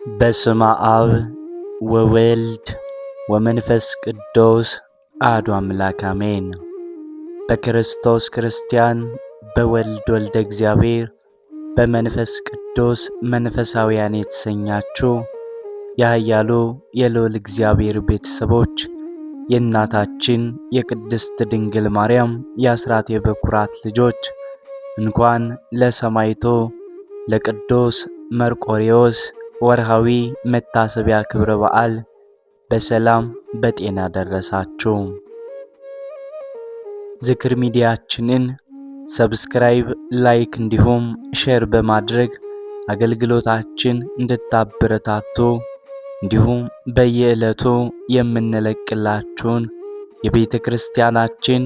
በስመ አብ ወወልድ ወመንፈስ ቅዱስ አሐዱ አምላክ አሜን። በክርስቶስ ክርስቲያን፣ በወልድ ወልደ እግዚአብሔር፣ በመንፈስ ቅዱስ መንፈሳውያን የተሰኛችሁ የኃያሉ የልዑል እግዚአብሔር ቤተሰቦች የእናታችን የቅድስት ድንግል ማርያም የአስራት የበኩራት ልጆች እንኳን ለሰማዕቱ ለቅዱስ መርቆሬዎስ ወርሃዊ መታሰቢያ ክብረ በዓል በሰላም በጤና ደረሳችሁ። ዝክር ሚዲያችንን ሰብስክራይብ፣ ላይክ እንዲሁም ሼር በማድረግ አገልግሎታችን እንድታበረታቱ እንዲሁም በየዕለቱ የምንለቅላችሁን የቤተ ክርስቲያናችን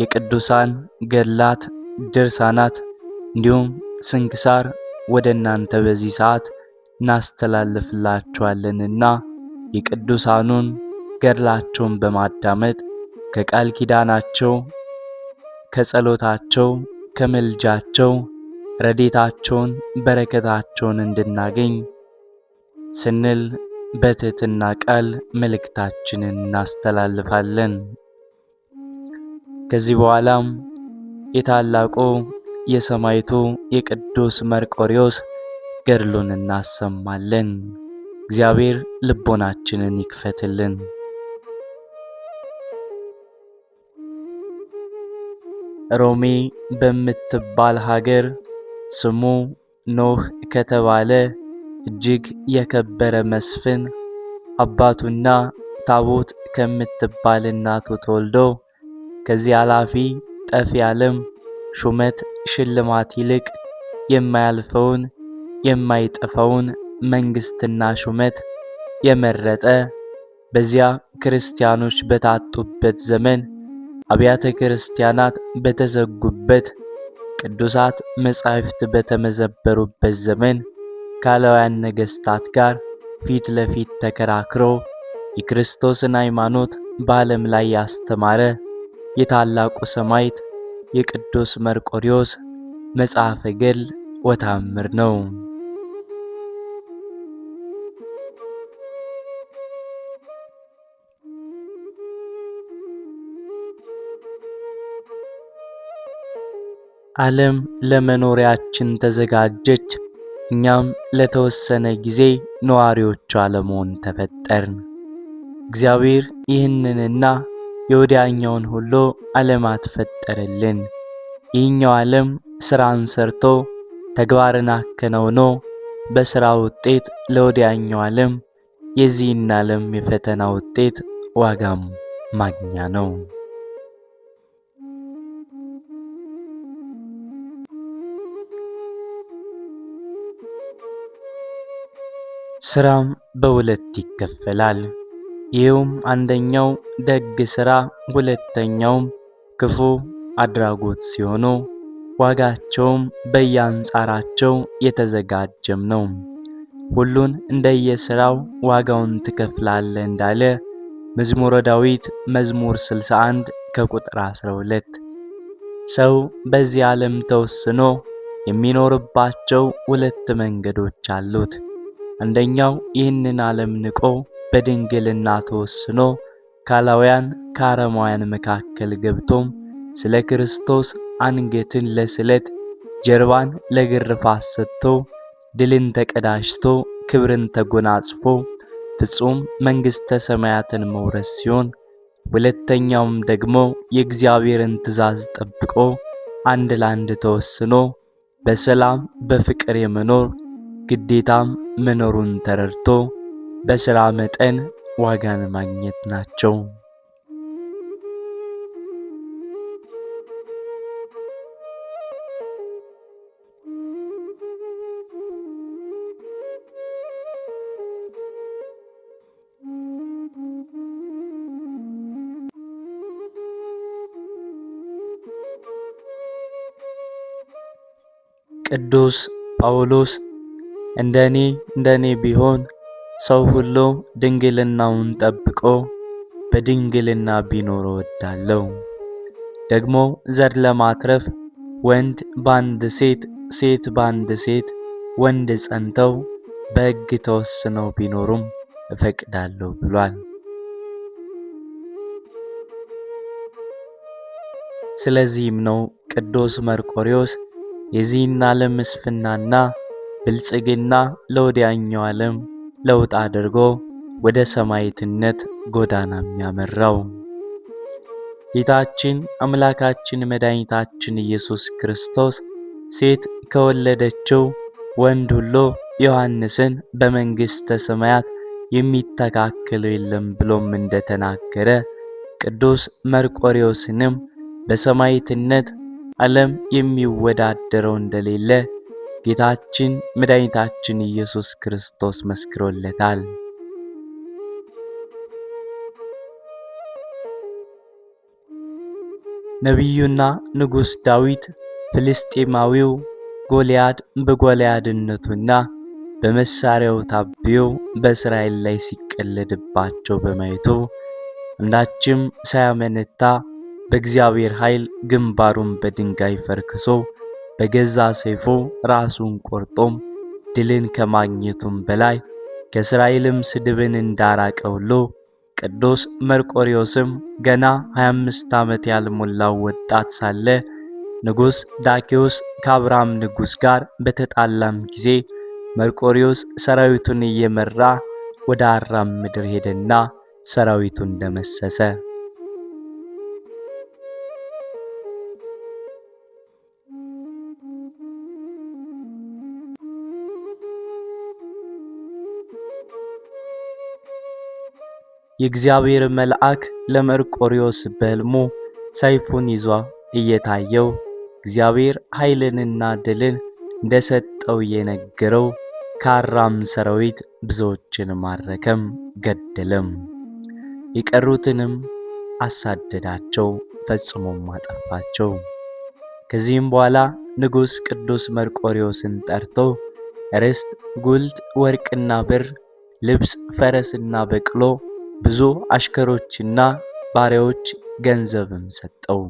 የቅዱሳን ገድላት፣ ድርሳናት እንዲሁም ስንክሳር ወደ እናንተ በዚህ ሰዓት እናስተላልፍላችኋለንና የቅዱሳኑን ገድላቸውን በማዳመጥ ከቃል ኪዳናቸው፣ ከጸሎታቸው፣ ከምልጃቸው ረድኤታቸውን በረከታቸውን እንድናገኝ ስንል በትህትና ቃል መልእክታችንን እናስተላልፋለን። ከዚህ በኋላም የታላቁ የሰማዕቱ የቅዱስ መርቆሬዎስ ገድሉን እናሰማለን። እግዚአብሔር ልቦናችንን ይክፈትልን። ሮሜ በምትባል ሀገር ስሙ ኖህ ከተባለ እጅግ የከበረ መስፍን አባቱና ታቦት ከምትባል እናቱ ተወልዶ ከዚህ ኃላፊ ጠፊ ዓለም ሹመት ሽልማት ይልቅ የማያልፈውን የማይጠፋውን መንግስትና ሹመት የመረጠ፣ በዚያ ክርስቲያኖች በታጡበት ዘመን፣ አብያተ ክርስቲያናት በተዘጉበት፣ ቅዱሳት መጻሕፍት በተመዘበሩበት ዘመን ካላውያን ነገሥታት ጋር ፊት ለፊት ተከራክሮ የክርስቶስን ሃይማኖት በዓለም ላይ ያስተማረ የታላቁ ሰማዕት የቅዱስ መርቆሬዎስ መጽሐፈ ገድል ወተአምር ነው። ዓለም ለመኖሪያችን ተዘጋጀች፣ እኛም ለተወሰነ ጊዜ ነዋሪዎቿ ለመሆን ተፈጠርን። እግዚአብሔር ይህንንና የወዲያኛውን ሁሉ ዓለማት ፈጠረልን። ይህኛው ዓለም ሥራን ሰርቶ ተግባርን አከናውኖ በሥራ ውጤት ለወዲያኛው ዓለም የዚህን ዓለም የፈተና ውጤት ዋጋም ማግኛ ነው። ሥራም በሁለት ይከፈላል። ይህም አንደኛው ደግ ሥራ፣ ሁለተኛውም ክፉ አድራጎት ሲሆኑ ዋጋቸውም በየአንጻራቸው የተዘጋጀም ነው። ሁሉን እንደየሥራው ዋጋውን ትከፍላለህ እንዳለ መዝሙረ ዳዊት መዝሙር 61 ከቁጥር 12። ሰው በዚህ ዓለም ተወስኖ የሚኖርባቸው ሁለት መንገዶች አሉት። አንደኛው ይህንን ዓለም ንቆ በድንግልና ተወስኖ ካላውያን ከአረማውያን መካከል ገብቶም ስለ ክርስቶስ አንገትን ለስለት ጀርባን ለግርፋት ሰጥቶ ድልን ተቀዳጅቶ ክብርን ተጎናጽፎ ፍጹም መንግሥተ ሰማያትን መውረስ ሲሆን፣ ሁለተኛውም ደግሞ የእግዚአብሔርን ትእዛዝ ጠብቆ አንድ ለአንድ ተወስኖ በሰላም በፍቅር የመኖር ግዴታም መኖሩን ተረድቶ በሥራ መጠን ዋጋን ማግኘት ናቸው። ቅዱስ ጳውሎስ እንደኔ ቢሆን ሰው ሁሉ ድንግልናውን ጠብቆ በድንግልና ቢኖር እወዳለሁ። ደግሞ ዘር ለማትረፍ ወንድ በአንድ ሴት፣ ሴት በአንድ ሴት ወንድ ጸንተው በሕግ ተወስነው ቢኖሩም እፈቅዳለሁ ብሏል። ስለዚህም ነው ቅዱስ መርቆሬዎስ የዚህን ዓለም ምስፍናና ብልጽግና ለወዲያኛው ዓለም ለውጥ አድርጎ ወደ ሰማዕትነት ጎዳና የሚያመራው። ጌታችን አምላካችን መድኃኒታችን ኢየሱስ ክርስቶስ ሴት ከወለደችው ወንድ ሁሉ ዮሐንስን በመንግሥተ ሰማያት የሚተካከለው የለም ብሎም እንደተናገረ ቅዱስ መርቆሬዎስንም በሰማዕትነት ዓለም የሚወዳደረው እንደሌለ ጌታችን መድኃኒታችን ኢየሱስ ክርስቶስ መስክሮለታል። ነቢዩና ንጉሥ ዳዊት ፍልስጤማዊው ጎልያድ በጎልያድነቱና በመሳሪያው ታብዮ በእስራኤል ላይ ሲቀለድባቸው በማየቱ አንዳችም ሳያመነታ በእግዚአብሔር ኃይል ግንባሩን በድንጋይ ፈርክሶ በገዛ ሰይፉ ራሱን ቆርጦም ድልን ከማግኘቱም በላይ ከእስራኤልም ስድብን እንዳራቀ ሁሉ ቅዱስ መርቆሬዎስም ገና 25 ዓመት ያልሞላው ወጣት ሳለ ንጉሥ ዳክዮስ ከአብርሃም ንጉሥ ጋር በተጣላም ጊዜ መርቆሬዎስ ሰራዊቱን እየመራ ወደ አራም ምድር ሄደና ሰራዊቱን ደመሰሰ። የእግዚአብሔር መልአክ ለመርቆሬዎስ በሕልሙ ሰይፉን ይዞ እየታየው እግዚአብሔር ኃይልንና ድልን እንደሰጠው እየነገረው ከአራም ሰራዊት ብዙዎችን ማረከም ገደለም። የቀሩትንም አሳደዳቸው፣ ፈጽሞም አጠፋቸው። ከዚህም በኋላ ንጉሥ ቅዱስ መርቆሬዎስን ጠርቶ ርስት፣ ጉልት፣ ወርቅና ብር፣ ልብስ፣ ፈረስና በቅሎ፣ ብዙ አሽከሮችና ባሪያዎች ገንዘብም ሰጠው።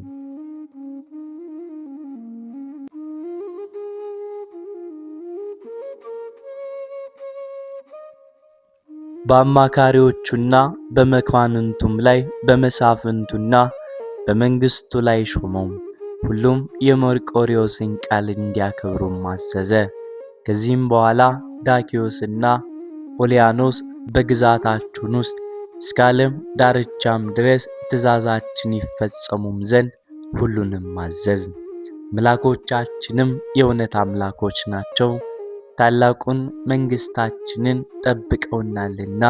በአማካሪዎቹና በመኳንንቱም ላይ በመሳፍንቱና በመንግስቱ ላይ ሾመው። ሁሉም የመርቆሬዎስን ቃል እንዲያከብሩም አዘዘ። ከዚህም በኋላ ዳክዮስና ኦልያኖስ በግዛታችን ውስጥ እስከ ዓለም ዳርቻም ድረስ ትእዛዛችን ይፈጸሙም ዘንድ ሁሉንም አዘዝ። አምላኮቻችንም የእውነት አምላኮች ናቸው፣ ታላቁን መንግስታችንን ጠብቀውናልና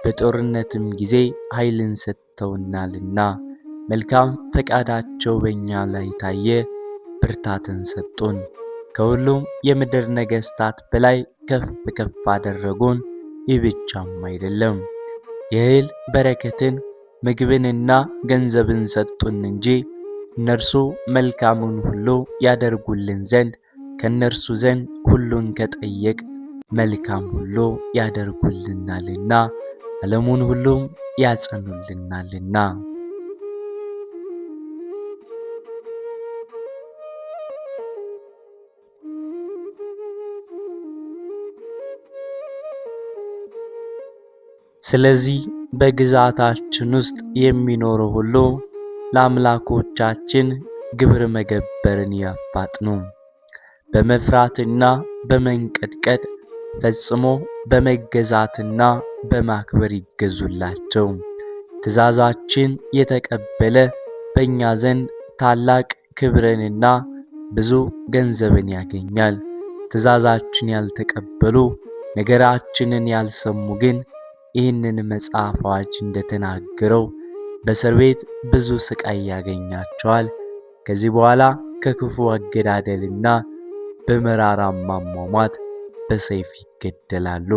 በጦርነትም ጊዜ ኃይልን ሰጥተውናልና መልካም ፈቃዳቸው በእኛ ላይ ታየ፣ ብርታትን ሰጡን። ከሁሉም የምድር ነገሥታት በላይ ከፍ ከፍ አደረጉን። ይህ ብቻም አይደለም፣ የእህል በረከትን ምግብንና ገንዘብን ሰጡን እንጂ እነርሱ መልካሙን ሁሉ ያደርጉልን ዘንድ ከእነርሱ ዘንድ ሁሉን ከጠየቅ መልካም ሁሉ ያደርጉልናልና ዓለሙን ሁሉም ያጸኑልናልና። ስለዚህ በግዛታችን ውስጥ የሚኖሩ ሁሉ ለአምላኮቻችን ግብር መገበርን ያፋጥኑ። በመፍራትና በመንቀጥቀጥ ፈጽሞ በመገዛትና በማክበር ይገዙላቸው። ትእዛዛችን የተቀበለ በእኛ ዘንድ ታላቅ ክብርንና ብዙ ገንዘብን ያገኛል። ትእዛዛችን ያልተቀበሉ ነገራችንን ያልሰሙ ግን ይህንን መጽሐፍ አዋጅ እንደተናገረው በእስር ቤት ብዙ ስቃይ ያገኛቸዋል። ከዚህ በኋላ ከክፉ አገዳደልና በመራራም አሟሟት በሰይፍ ይገደላሉ።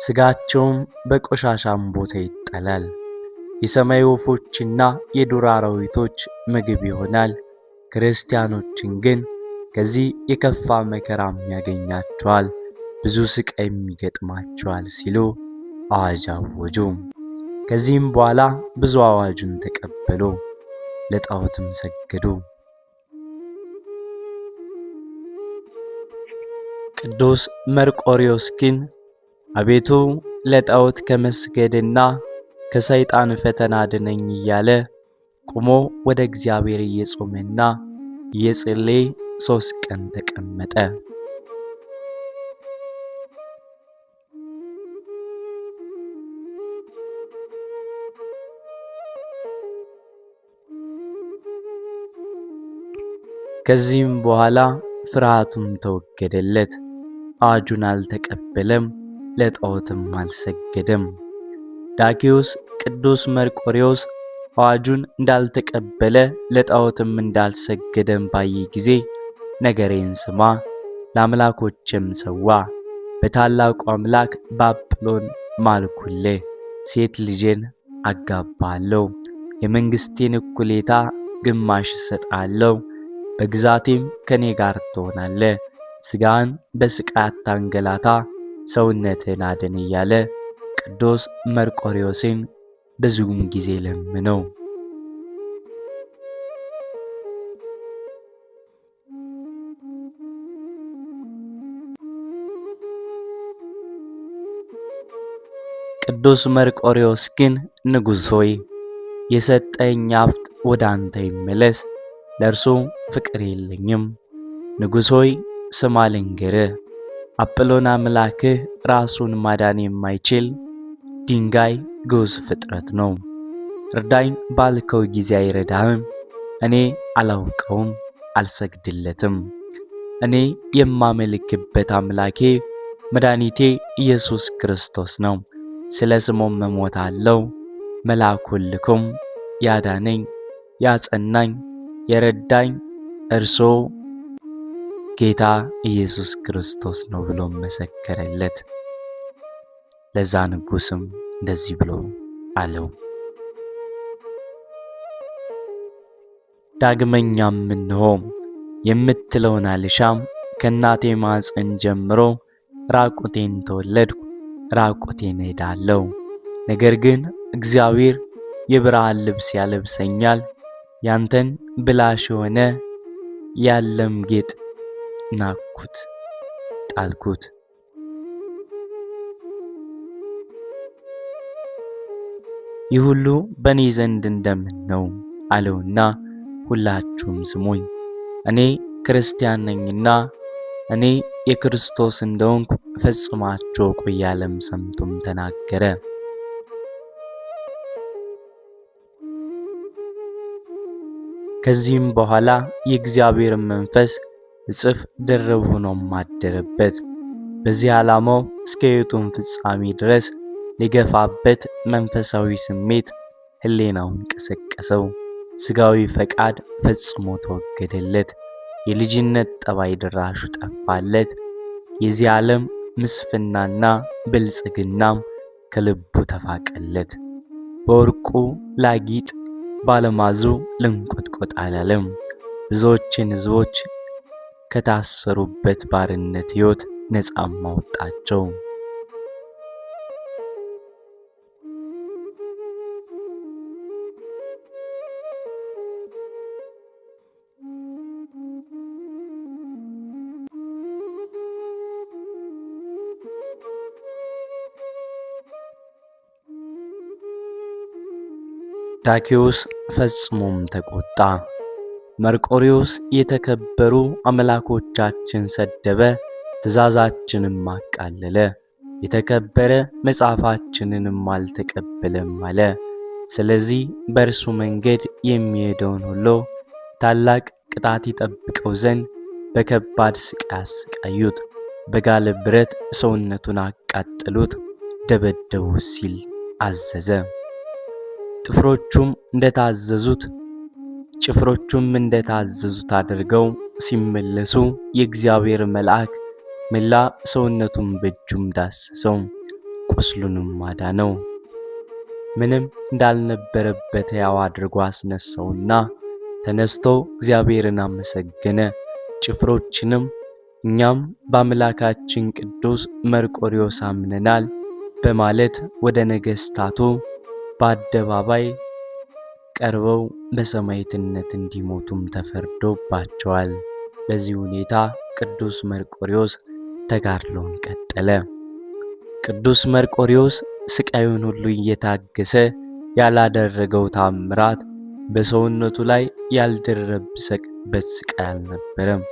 ስጋቸውም በቆሻሻም ቦታ ይጣላል። የሰማይ ወፎችና የዱር አራዊቶች ምግብ ይሆናል። ክርስቲያኖችን ግን ከዚህ የከፋ መከራም ያገኛቸዋል፣ ብዙ ስቃይም ይገጥማቸዋል ሲሉ አዋጅ አወጁ። ከዚህም በኋላ ብዙ አዋጁን ተቀበሉ፣ ለጣዖትም ሰገዱ። ቅዱስ መርቆሬዎስ ግን አቤቱ ለጣዖት ከመስገድና ከሰይጣን ፈተና አድነኝ እያለ ቆሞ ወደ እግዚአብሔር እየጾመና እየጸለየ 3 ቀን ተቀመጠ። ከዚህም በኋላ ፍርሃቱም ተወገደለት። አዋጁን አልተቀበለም፣ ለጣዖትም አልሰገደም። ዳኪዎስ ቅዱስ መርቆሬዎስ አዋጁን እንዳልተቀበለ ለጣዖትም እንዳልሰገደም ባየ ጊዜ ነገሬን ስማ፣ ለአምላኮችም ሰዋ፣ በታላቁ አምላክ በአጵሎን ማልኩልህ፣ ሴት ልጄን አጋባለሁ፣ የመንግሥቴን እኩሌታ ግማሽ እሰጣለሁ፣ በግዛቴም ከኔ ጋር ትሆናለህ፣ ሥጋን በስቃይ አታንገላታ፣ ሰውነትን አድን እያለ ቅዱስ መርቆሬዎስን ብዙም ጊዜ ለምነው። ቅዱስ መርቆሬዎስ ግን ንጉሥ ሆይ የሰጠኝ ሀብት ወደ አንተ ይመለስ፣ ለእርሱ ፍቅር የለኝም። ንጉሥ ሆይ ስማ ልንገርህ፣ አጵሎን አምላክህ ራሱን ማዳን የማይችል ድንጋይ ግዑዝ ፍጥረት ነው። እርዳኝ ባልከው ጊዜ አይረዳህም። እኔ አላውቀውም፣ አልሰግድለትም። እኔ የማመልክበት አምላኬ መድኃኒቴ ኢየሱስ ክርስቶስ ነው። ስለ ስሙም እሞታለሁ። መልአኩን ልኮም ያዳነኝ፣ ያጸናኝ፣ የረዳኝ እርሱ ጌታ ኢየሱስ ክርስቶስ ነው ብሎ መሰከረለት። ለዛ ንጉሥም እንደዚህ ብሎ አለው፣ ዳግመኛም እንሆ የምትለውን አልሻም። ከእናቴ ማኅፀን ጀምሮ ራቁቴን ተወለድኩ፣ ራቁቴን እሄዳለሁ። ነገር ግን እግዚአብሔር የብርሃን ልብስ ያለብሰኛል፣ ያንተን ብላሽ የሆነ ያለም ጌጥ ናኩት፣ ጣልኩት። ይህ ሁሉ በእኔ ዘንድ እንደምን ነው አለውና፣ ሁላችሁም ስሙኝ፣ እኔ ክርስቲያን ነኝና እኔ የክርስቶስ እንደሆንኩ ፈጽማችሁ እወቁ እያለም ሰምቶም ተናገረ። ከዚህም በኋላ የእግዚአብሔር መንፈስ እጥፍ ድርብ ሆኖም አደረበት። በዚህ ዓላማው እስከ ሕይወቱም ፍጻሜ ድረስ ሊገፋበት መንፈሳዊ ስሜት ሕሊናውን ቀሰቀሰው። ሥጋዊ ፈቃድ ፈጽሞ ተወገደለት። የልጅነት ጠባይ ድራሹ ጠፋለት። የዚህ ዓለም ምስፍናና ብልጽግናም ከልቡ ተፋቀለት። በወርቁ ላጊጥ፣ ባለማዙ ልንቆጥቆጥ አላለም። ብዙዎችን ሕዝቦች ከታሰሩበት ባርነት ሕይወት ነፃም አወጣቸው። ዳኪዎስ ፈጽሞም ተቆጣ። መርቆሬዎስ የተከበሩ አምላኮቻችን ሰደበ፣ ትእዛዛችንም አቃለለ፣ የተከበረ መጽሐፋችንንም አልተቀበለም አለ። ስለዚህ በእርሱ መንገድ የሚሄደውን ሁሉ ታላቅ ቅጣት ይጠብቀው ዘንድ በከባድ ስቃይ አሰቃዩት፣ በጋለ ብረት ሰውነቱን አቃጠሉት፣ ደበደቡት ሲል አዘዘ። ጭፍሮቹም እንደታዘዙት አድርገው ሲመለሱ የእግዚአብሔር መልአክ መላ ሰውነቱን በእጁም ዳሰሰው፣ ቁስሉንም አዳነው። ምንም እንዳልነበረበት ሕያው አድርጎ አስነሳውና ተነስቶ እግዚአብሔርን አመሰገነ። ጭፍሮችንም እኛም በአምላካችን ቅዱስ መርቆሬዎስ አምነናል በማለት ወደ ነገሥታቱ በአደባባይ ቀርበው በሰማዕትነት እንዲሞቱም ተፈርዶባቸዋል። በዚህ ሁኔታ ቅዱስ መርቆሬዎስ ተጋድሎውን ቀጠለ። ቅዱስ መርቆሬዎስ ስቃዩን ሁሉ እየታገሰ ያላደረገው ታምራት በሰውነቱ ላይ ያልደረሰበት ስቃይ አልነበረም።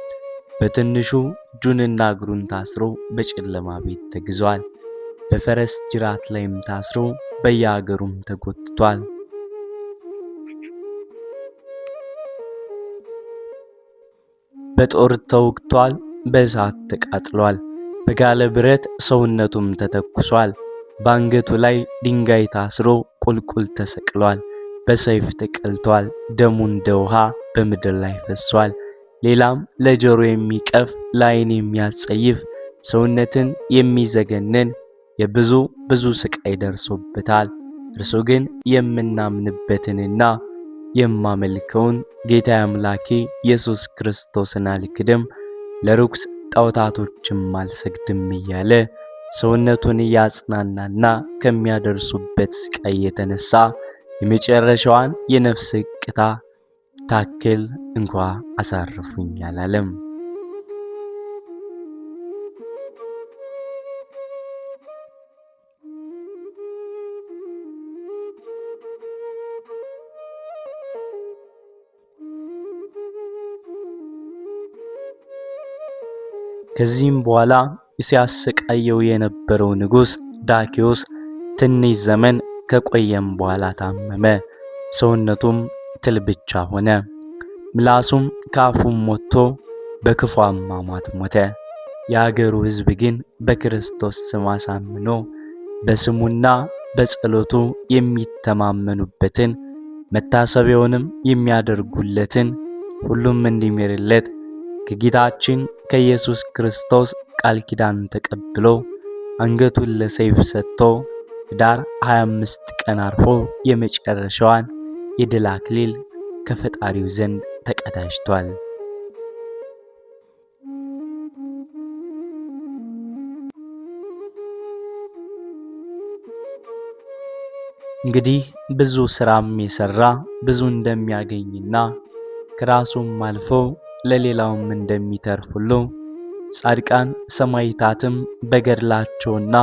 በትንሹ እጁንና እግሩን ታስሮ በጨለማ ቤት ተግዟል። በፈረስ ጅራት ላይም ታስሮ በየአገሩም ተጎትቷል። በጦር ተወግቷል። በእሳት ተቃጥሏል። በጋለ ብረት ሰውነቱም ተተኩሷል። በአንገቱ ላይ ድንጋይ ታስሮ ቁልቁል ተሰቅሏል። በሰይፍ ተቀልቷል። ደሙ እንደ ውሃ በምድር ላይ ፈሷል። ሌላም ለጆሮ የሚቀፍ ለዓይን የሚያስጸይፍ ሰውነትን የሚዘገንን ብዙ ስቃይ ደርሶበታል። እርሱ ግን የምናምንበትንና የማመልከውን ጌታ አምላኬ ኢየሱስ ክርስቶስን አልክድም፣ ለርኩስ ጣዖታቶችም አልሰግድም እያለ ሰውነቱን እያጽናናና ከሚያደርሱበት ስቃይ የተነሳ የመጨረሻዋን የነፍስ እቅታ ታክል እንኳ አሳርፉኝ አላለም። ከዚህም በኋላ ሲያሰቃየው የነበረው ንጉሥ ዳኪዎስ ትንሽ ዘመን ከቆየም በኋላ ታመመ። ሰውነቱም ትል ብቻ ሆነ። ምላሱም ከአፉም ወጥቶ በክፉ አሟሟት ሞተ። የአገሩ ሕዝብ ግን በክርስቶስ ስም አሳምኖ በስሙና በጸሎቱ የሚተማመኑበትን መታሰቢያውንም የሚያደርጉለትን ሁሉም እንዲምርለት ከጌታችን ከኢየሱስ ክርስቶስ ቃል ኪዳን ተቀብሎ አንገቱን ለሰይፍ ሰጥቶ ኅዳር 25 ቀን አርፎ የመጨረሻዋን የድል አክሊል ከፈጣሪው ዘንድ ተቀዳጅቷል። እንግዲህ ብዙ ሥራም የሠራ ብዙ እንደሚያገኝና ከራሱም አልፎ ለሌላውም እንደሚተርፍ ሁሉ ጻድቃን ሰማዕታትም በገድላቸውና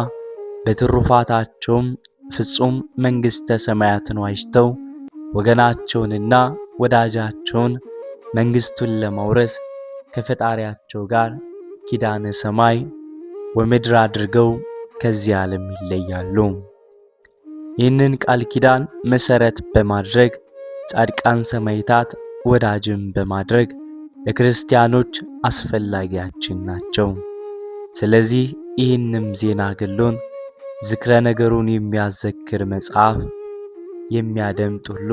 በትሩፋታቸውም ፍጹም መንግሥተ ሰማያትን ዋጅተው ወገናቸውንና ወዳጃቸውን መንግሥቱን ለመውረስ ከፈጣሪያቸው ጋር ኪዳነ ሰማይ ወምድር አድርገው ከዚህ ዓለም ይለያሉ። ይህንን ቃል ኪዳን መሠረት በማድረግ ጻድቃን ሰማዕታት ወዳጅም በማድረግ ለክርስቲያኖች አስፈላጊያችን ናቸው። ስለዚህ ይህንም ዜና ገድሉን ዝክረ ነገሩን የሚያዘክር መጽሐፍ የሚያደምጥ ሁሉ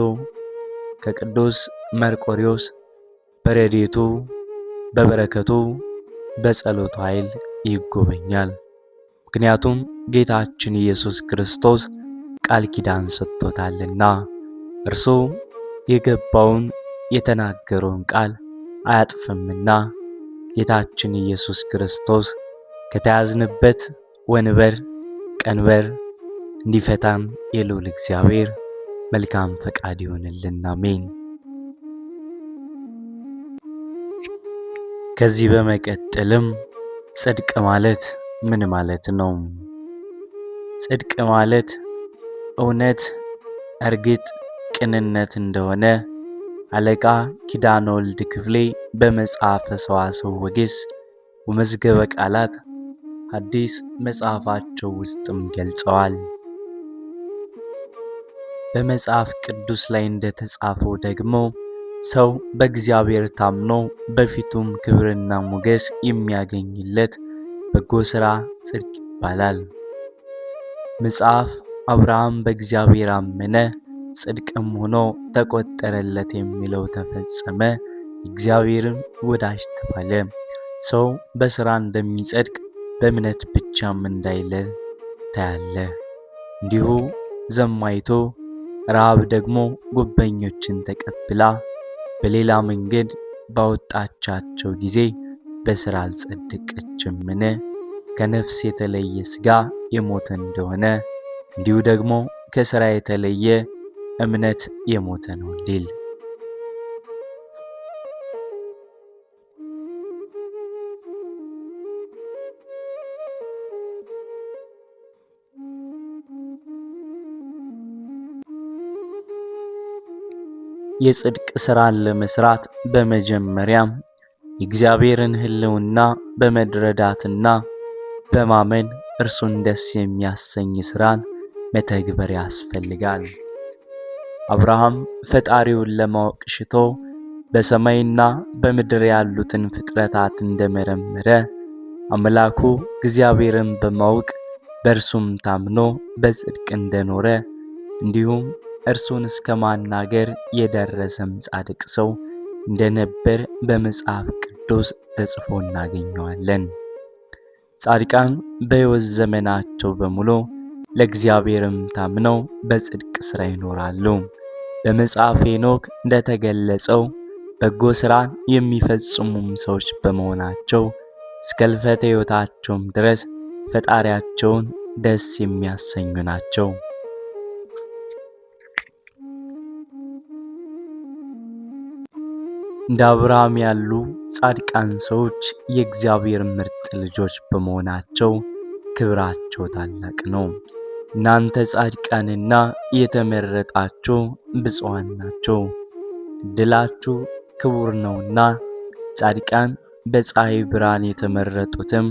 ከቅዱስ መርቆሬዎስ በረድኤቱ በበረከቱ በጸሎቱ ኃይል ይጎበኛል። ምክንያቱም ጌታችን ኢየሱስ ክርስቶስ ቃል ኪዳን ሰጥቶታልና እርሱ የገባውን የተናገረውን ቃል አያጥፍምና ጌታችን ኢየሱስ ክርስቶስ ከተያዝንበት ወንበር ቀንበር እንዲፈታን የልዑል እግዚአብሔር መልካም ፈቃድ ይሆንልን። አሜን። ከዚህ በመቀጠልም ጽድቅ ማለት ምን ማለት ነው? ጽድቅ ማለት እውነት፣ እርግጥ፣ ቅንነት እንደሆነ አለቃ ኪዳነ ወልድ ክፍሌ በመጽሐፈ ሰዋስው ወግስ ወመዝገበ ቃላት አዲስ መጽሐፋቸው ውስጥም ገልጸዋል። በመጽሐፍ ቅዱስ ላይ እንደተጻፈው ደግሞ ሰው በእግዚአብሔር ታምኖ በፊቱም ክብርና ሞገስ የሚያገኝለት በጎ ሥራ ጽድቅ ይባላል። መጽሐፍ አብርሃም በእግዚአብሔር አመነ ጽድቅም ሆኖ ተቆጠረለት የሚለው ተፈጸመ፣ እግዚአብሔርም ወዳጅ ተባለ። ሰው በሥራ እንደሚጸድቅ በእምነት ብቻም እንዳይለ ታያለ። እንዲሁ ዘማይቶ ረሃብ ደግሞ ጉበኞችን ተቀብላ በሌላ መንገድ ባወጣቻቸው ጊዜ በሥራ አልጸደቀችምን? ከነፍስ የተለየ ሥጋ የሞተ እንደሆነ እንዲሁ ደግሞ ከሥራ የተለየ እምነት የሞተ ነው እንዲል። የጽድቅ ሥራን ለመስራት በመጀመሪያም የእግዚአብሔርን ሕልውና በመረዳትና በማመን እርሱን ደስ የሚያሰኝ ሥራን መተግበር ያስፈልጋል። አብርሃም ፈጣሪውን ለማወቅ ሽቶ በሰማይና በምድር ያሉትን ፍጥረታት እንደመረመረ አምላኩ እግዚአብሔርን በማወቅ በእርሱም ታምኖ በጽድቅ እንደኖረ እንዲሁም እርሱን እስከ ማናገር የደረሰም ጻድቅ ሰው እንደነበር በመጽሐፍ ቅዱስ ተጽፎ እናገኘዋለን። ጻድቃን በሕይወት ዘመናቸው በሙሉ ለእግዚአብሔርም ታምነው በጽድቅ ሥራ ይኖራሉ። በመጽሐፈ ሄኖክ እንደተገለጸው በጎ ሥራን የሚፈጽሙም ሰዎች በመሆናቸው እስከ ሕልፈተ ሕይወታቸውም ድረስ ፈጣሪያቸውን ደስ የሚያሰኙ ናቸው። እንደ አብርሃም ያሉ ጻድቃን ሰዎች የእግዚአብሔር ምርጥ ልጆች በመሆናቸው ክብራቸው ታላቅ ነው። እናንተ ጻድቃንና የተመረጣችሁ ብፁዓን ናቸው፣ ዕድላችሁ ክቡር ነውና። ጻድቃን በፀሐይ ብርሃን የተመረጡትም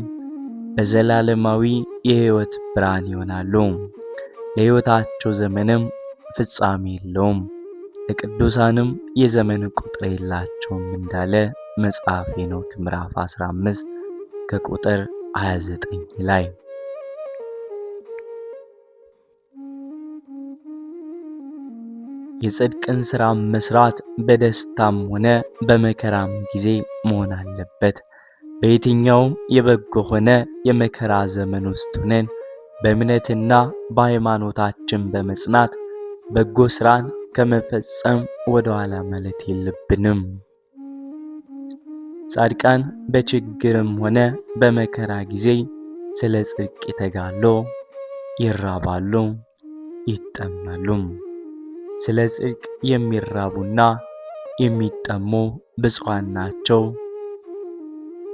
በዘላለማዊ የሕይወት ብርሃን ይሆናሉ። ለሕይወታቸው ዘመንም ፍጻሜ የለውም፣ ለቅዱሳንም የዘመን ቁጥር የላቸውም እንዳለ መጽሐፈ ሄኖክ ምዕራፍ 15 ከቁጥር 29 ላይ። የጽድቅን ሥራ መስራት በደስታም ሆነ በመከራም ጊዜ መሆን አለበት። በየትኛውም የበጎ ሆነ የመከራ ዘመን ውስጥ ሆነን በእምነትና በሃይማኖታችን በመጽናት በጎ ሥራን ከመፈጸም ወደ ኋላ ማለት የለብንም። ጻድቃን በችግርም ሆነ በመከራ ጊዜ ስለ ጽድቅ ይተጋሉ፣ ይራባሉ፣ ይጠማሉ። ስለ ጽድቅ የሚራቡና የሚጠሙ ብፁዓን ናቸው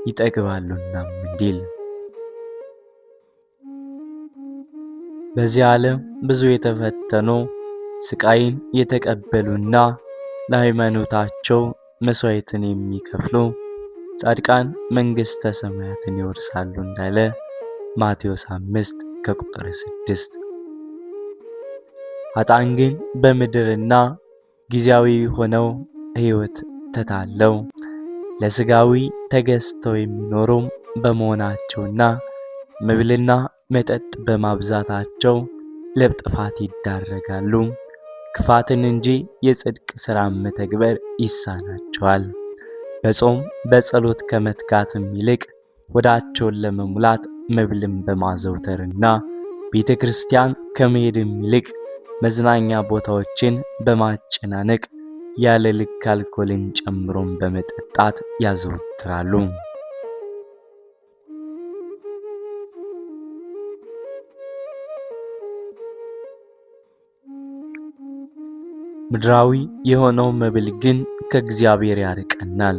ይጠግባሉና እንዲል። በዚህ ዓለም ብዙ የተፈተኑ ስቃይን የተቀበሉና ለሃይማኖታቸው መስዋዕትን የሚከፍሉ ጻድቃን መንግሥተ ሰማያትን ይወርሳሉ እንዳለ ማቴዎስ 5 ከቁጥር 6። ኃጥአን ግን በምድርና ጊዜያዊ ሆነው ሕይወት ተታለው ለሥጋዊ ተገዝተው የሚኖሩ በመሆናቸውና መብልና መጠጥ በማብዛታቸው ለጥፋት ይዳረጋሉ። ክፋትን እንጂ የጽድቅ ሥራን መተግበር ይሳናቸዋል። በጾም በጸሎት ከመትጋትም ይልቅ ሆዳቸውን ለመሙላት መብልን በማዘውተርና ቤተ ክርስቲያን ከመሄድም ይልቅ መዝናኛ ቦታዎችን በማጨናነቅ ያለ ልክ አልኮልን ጨምሮም በመጠጣት ያዘወትራሉ። ምድራዊ የሆነው መብል ግን ከእግዚአብሔር ያርቀናል።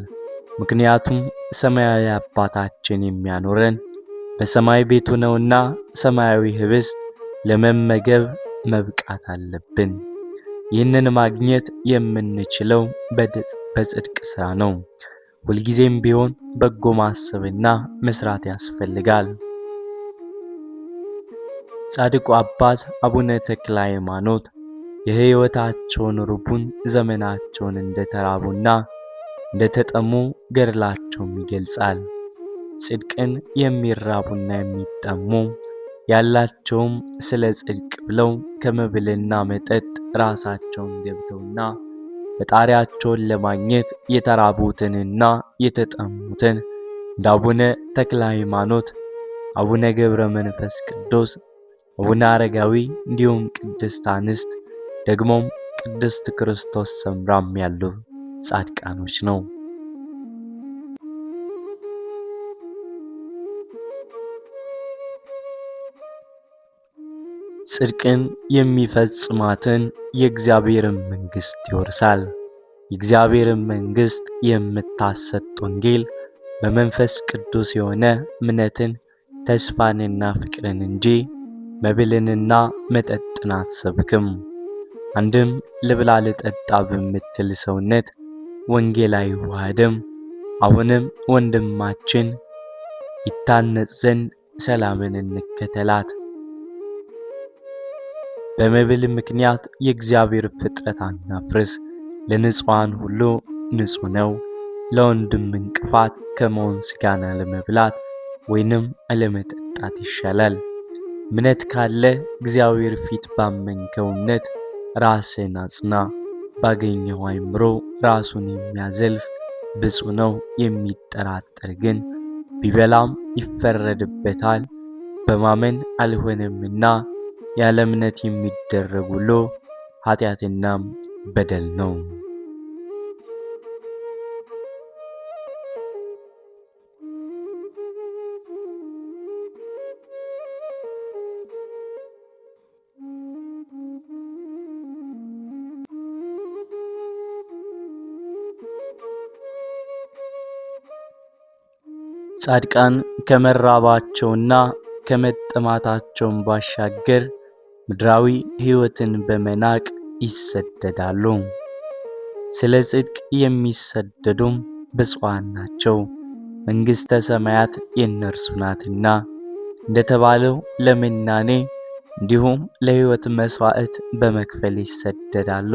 ምክንያቱም ሰማያዊ አባታችን የሚያኖረን በሰማይ ቤቱ ነውና ሰማያዊ ኅብስት ለመመገብ መብቃት አለብን። ይህንን ማግኘት የምንችለው በጽድቅ ሥራ ነው። ሁልጊዜም ቢሆን በጎ ማሰብና መስራት ያስፈልጋል። ጻድቁ አባት አቡነ ተክለ ሃይማኖት የሕይወታቸውን ሩቡን ዘመናቸውን እንደተራቡና እንደተጠሙ ገድላቸውም ይገልጻል። ጽድቅን የሚራቡና የሚጠሙ ያላቸውም ስለ ጽድቅ ብለው ከመብልና መጠጥ ራሳቸውን ገብተውና ፈጣሪያቸውን ለማግኘት የተራቡትንና የተጠሙትን እንደ አቡነ ተክለ ሃይማኖት፣ አቡነ ገብረ መንፈስ ቅዱስ፣ አቡነ አረጋዊ እንዲሁም ቅድስት አንስት ደግሞም ቅድስት ክርስቶስ ሰምራም ያሉ ጻድቃኖች ነው። ጽድቅን የሚፈጽማትን የእግዚአብሔርን መንግሥት ይወርሳል። የእግዚአብሔርን መንግሥት የምታሰጥ ወንጌል በመንፈስ ቅዱስ የሆነ እምነትን ተስፋንና ፍቅርን እንጂ መብልንና መጠጥን አትሰብክም። አንድም ልብላ ልጠጣ በምትል ሰውነት ወንጌል አይዋሃድም። አሁንም ወንድማችን ይታነጽ ዘንድ ሰላምን እንከተላት። በመብል ምክንያት የእግዚአብሔር ፍጥረት አናፍርስ። ለንጹሐን ሁሉ ንጹሕ ነው። ለወንድም እንቅፋት ከመሆን ሥጋን አለመብላት ወይንም አለመጠጣት ይሻላል። እምነት ካለ እግዚአብሔር ፊት ባመንከው እምነት ራስን አጽና። ባገኘው አእምሮ ራሱን የሚያዘልፍ ብፁዕ ነው። የሚጠራጠር ግን ቢበላም ይፈረድበታል። በማመን አልሆነምና ያለ እምነት የሚደረግ ሁሉ ኃጢአትና በደል ነው። ጻድቃን ከመራባቸውና ከመጠማታቸውም ባሻገር ምድራዊ ሕይወትን በመናቅ ይሰደዳሉ። ስለ ጽድቅ የሚሰደዱም ብፁዓን ናቸው፣ መንግሥተ ሰማያት የእነርሱ ናትና። እንደተባለው ለምናኔ እንዲሁም ለሕይወት መሥዋዕት በመክፈል ይሰደዳሉ።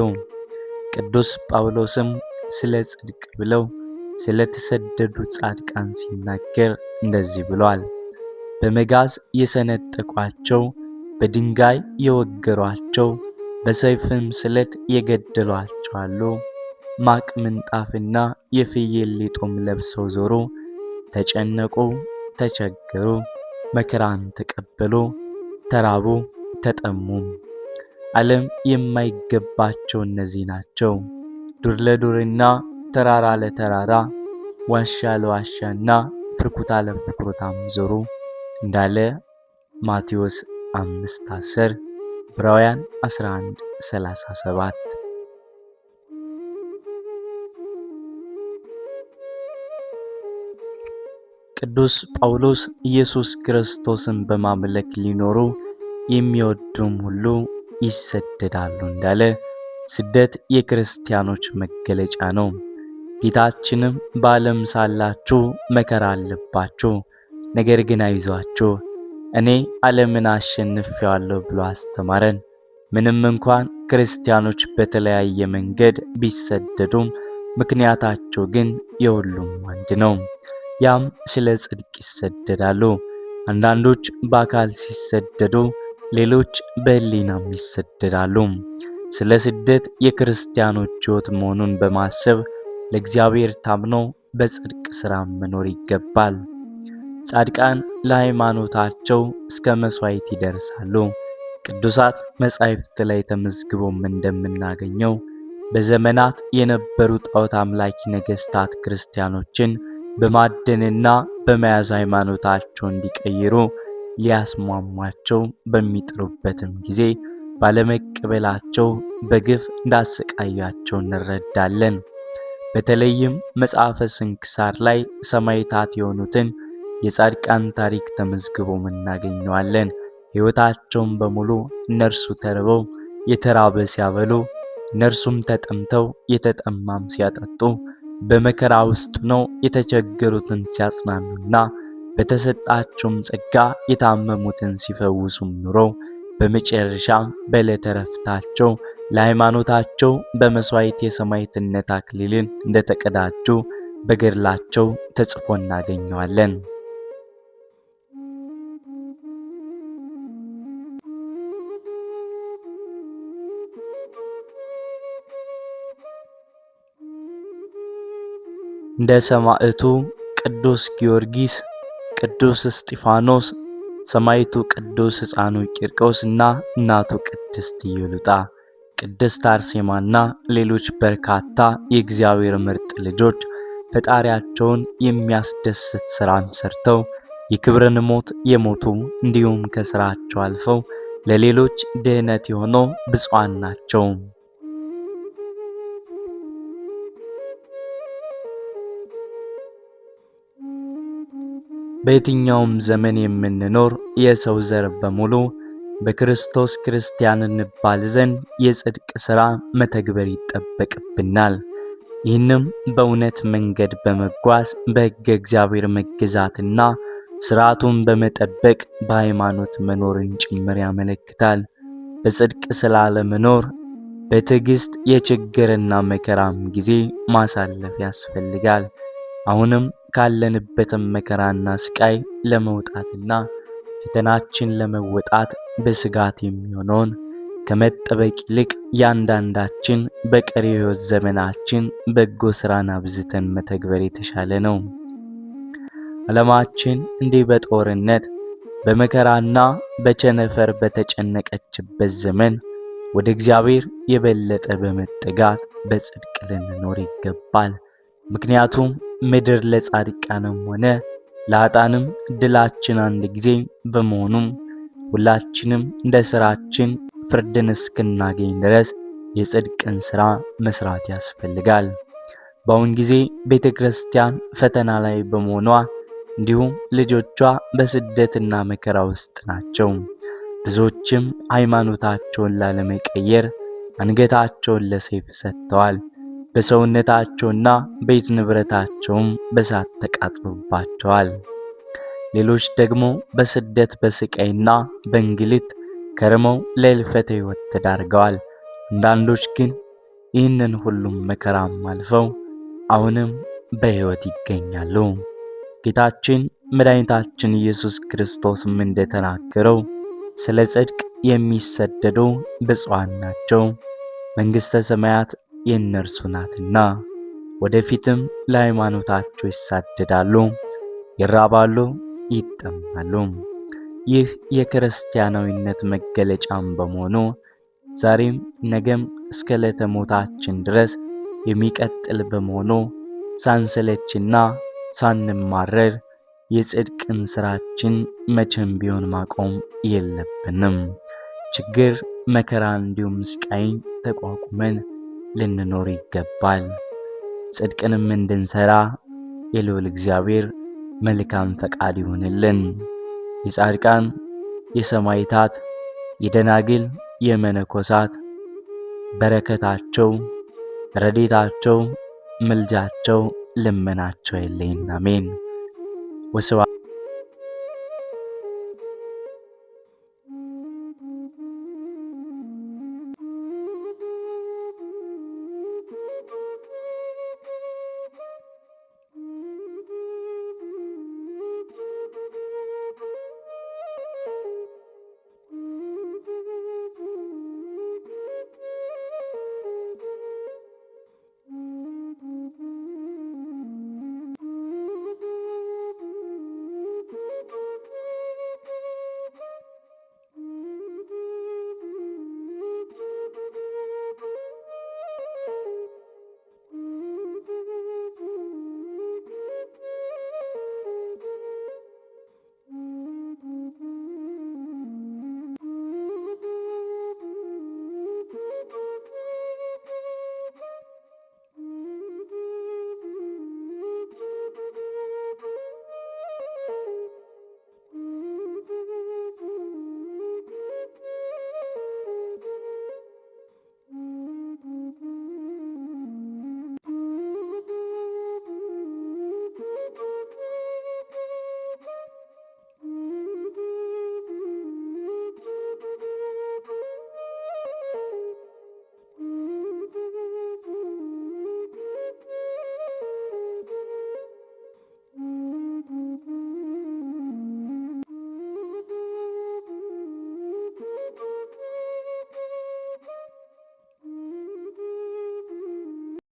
ቅዱስ ጳውሎስም ስለ ጽድቅ ብለው ስለ ተሰደዱ ጻድቃን ሲናገር እንደዚህ ብሏል። በመጋዝ የሰነጠቋቸው፣ በድንጋይ የወገሯቸው፣ በሰይፍም ስለት የገደሏቸው አሉ። ማቅ ምንጣፍና የፍየል ሌጦም ለብሰው ዞሩ፣ ተጨነቁ፣ ተቸገሩ፣ መከራን ተቀበሉ፣ ተራቡ፣ ተጠሙም። ዓለም የማይገባቸው እነዚህ ናቸው። ዱር ለዱርና ተራራ ለተራራ ዋሻ ለዋሻና ፍርኩታ ለፍርኩታም ዞሩ እንዳለ ማቴዎስ 5:10 ዕብራውያን 11:37። ቅዱስ ጳውሎስ ኢየሱስ ክርስቶስን በማምለክ ሊኖሩ የሚወዱም ሁሉ ይሰደዳሉ እንዳለ ስደት የክርስቲያኖች መገለጫ ነው። ጌታችንም በዓለም ሳላችሁ መከራ አለባችሁ፣ ነገር ግን አይዟችሁ እኔ ዓለምን አሸንፌዋለሁ ብሎ አስተማረን። ምንም እንኳን ክርስቲያኖች በተለያየ መንገድ ቢሰደዱም ምክንያታቸው ግን የሁሉም አንድ ነው። ያም ስለ ጽድቅ ይሰደዳሉ። አንዳንዶች በአካል ሲሰደዱ፣ ሌሎች በሕሊናም ይሰደዳሉ። ስለ ስደት የክርስቲያኖች ሕይወት መሆኑን በማሰብ ለእግዚአብሔር ታምኖ በጽድቅ ሥራ መኖር ይገባል። ጻድቃን ለሃይማኖታቸው እስከ መሥዋዕት ይደርሳሉ። ቅዱሳት መጻሕፍት ላይ ተመዝግቦም እንደምናገኘው በዘመናት የነበሩ ጣዖት አምላኪ ነገሥታት ክርስቲያኖችን በማደንና በመያዝ ሃይማኖታቸው እንዲቀይሩ ሊያስሟሟቸው በሚጥሩበትም ጊዜ ባለመቀበላቸው በግፍ እንዳሰቃያቸው እንረዳለን። በተለይም መጽሐፈ ስንክሳር ላይ ሰማዕታት የሆኑትን የጻድቃን ታሪክ ተመዝግቦ እናገኘዋለን። ሕይወታቸውን በሙሉ እነርሱ ተርበው የተራበ ሲያበሉ፣ እነርሱም ተጠምተው የተጠማም ሲያጠጡ፣ በመከራ ውስጥ ነው የተቸገሩትን ሲያጽናኑና በተሰጣቸውም ጸጋ የታመሙትን ሲፈውሱም ኑሮ በመጨረሻም በዕለተ ዕረፍታቸው ለሃይማኖታቸው በመሥዋዕት የሰማዕትነት አክሊልን እንደተቀዳጁ በገድላቸው ተጽፎ እናገኘዋለን። እንደ ሰማዕቱ ቅዱስ ጊዮርጊስ፣ ቅዱስ እስጢፋኖስ፣ ሰማዕቱ ቅዱስ ሕፃኑ ቂርቆስና እናቱ ቅድስት ኢየሉጣ፣ ቅድስት አርሴማና ሌሎች በርካታ የእግዚአብሔር ምርጥ ልጆች ፈጣሪያቸውን የሚያስደስት ሥራን ሰርተው የክብርን ሞት የሞቱ እንዲሁም ከሥራቸው አልፈው ለሌሎች ድኅነት የሆኑ ብፁዓን ናቸው። በየትኛውም ዘመን የምንኖር የሰው ዘር በሙሉ በክርስቶስ ክርስቲያን እንባል ዘንድ የጽድቅ ሥራ መተግበር ይጠበቅብናል። ይህንም በእውነት መንገድ በመጓዝ በሕገ እግዚአብሔር መገዛትና ሥርዓቱን በመጠበቅ በሃይማኖት መኖርን ጭምር ያመለክታል። በጽድቅ ስላለመኖር በትዕግሥት የችግርና መከራም ጊዜ ማሳለፍ ያስፈልጋል። አሁንም ካለንበትም መከራና ስቃይ ለመውጣትና ፈተናችን ለመወጣት በስጋት የሚሆነውን ከመጠበቅ ይልቅ ያንዳንዳችን በቀሪ ሕይወት ዘመናችን በጎ ሥራን አብዝተን መተግበር የተሻለ ነው። ዓለማችን እንዲህ በጦርነት በመከራና በቸነፈር በተጨነቀችበት ዘመን ወደ እግዚአብሔር የበለጠ በመጠጋት በጽድቅ ልንኖር ይገባል። ምክንያቱም ምድር ለጻድቃንም ሆነ ለኃጥአንም ዕድላችን አንድ ጊዜ በመሆኑም ሁላችንም እንደ ሥራችን ፍርድን እስክናገኝ ድረስ የጽድቅን ሥራ መስራት ያስፈልጋል። በአሁን ጊዜ ቤተ ክርስቲያን ፈተና ላይ በመሆኗ እንዲሁም ልጆቿ በስደትና መከራ ውስጥ ናቸው። ብዙዎችም ሃይማኖታቸውን ላለመቀየር አንገታቸውን ለሰይፍ ሰጥተዋል። በሰውነታቸውና ቤት ንብረታቸውም በእሳት ተቃጥሎባቸዋል። ሌሎች ደግሞ በስደት በስቃይና በእንግልት ከርመው ለሕልፈተ ሕይወት ተዳርገዋል። አንዳንዶች ግን ይህንን ሁሉም መከራም አልፈው አሁንም በሕይወት ይገኛሉ። ጌታችን መድኃኒታችን ኢየሱስ ክርስቶስም እንደተናገረው ስለ ጽድቅ የሚሰደዱ ብፁዓን ናቸው፣ መንግሥተ ሰማያት የእነርሱ ናትና። ወደፊትም ለሃይማኖታቸው ይሳደዳሉ፣ ይራባሉ፣ ይጠማሉ። ይህ የክርስቲያናዊነት መገለጫም በመሆኑ ዛሬም ነገም እስከ ዕለተ ሞታችን ድረስ የሚቀጥል በመሆኑ ሳንሰለችና ሳንማረር የጽድቅን ሥራችን መቼም ቢሆን ማቆም የለብንም። ችግር፣ መከራ እንዲሁም ስቃይን ተቋቁመን ልንኖር ይገባል። ጽድቅንም እንድንሰራ የልዑል እግዚአብሔር መልካም ፈቃድ ይሁንልን። የጻድቃን፣ የሰማዕታት፣ የደናግል፣ የመነኮሳት በረከታቸው፣ ረድኤታቸው፣ ምልጃቸው፣ ልመናቸው አይለየን። አሜን። ወስብሐት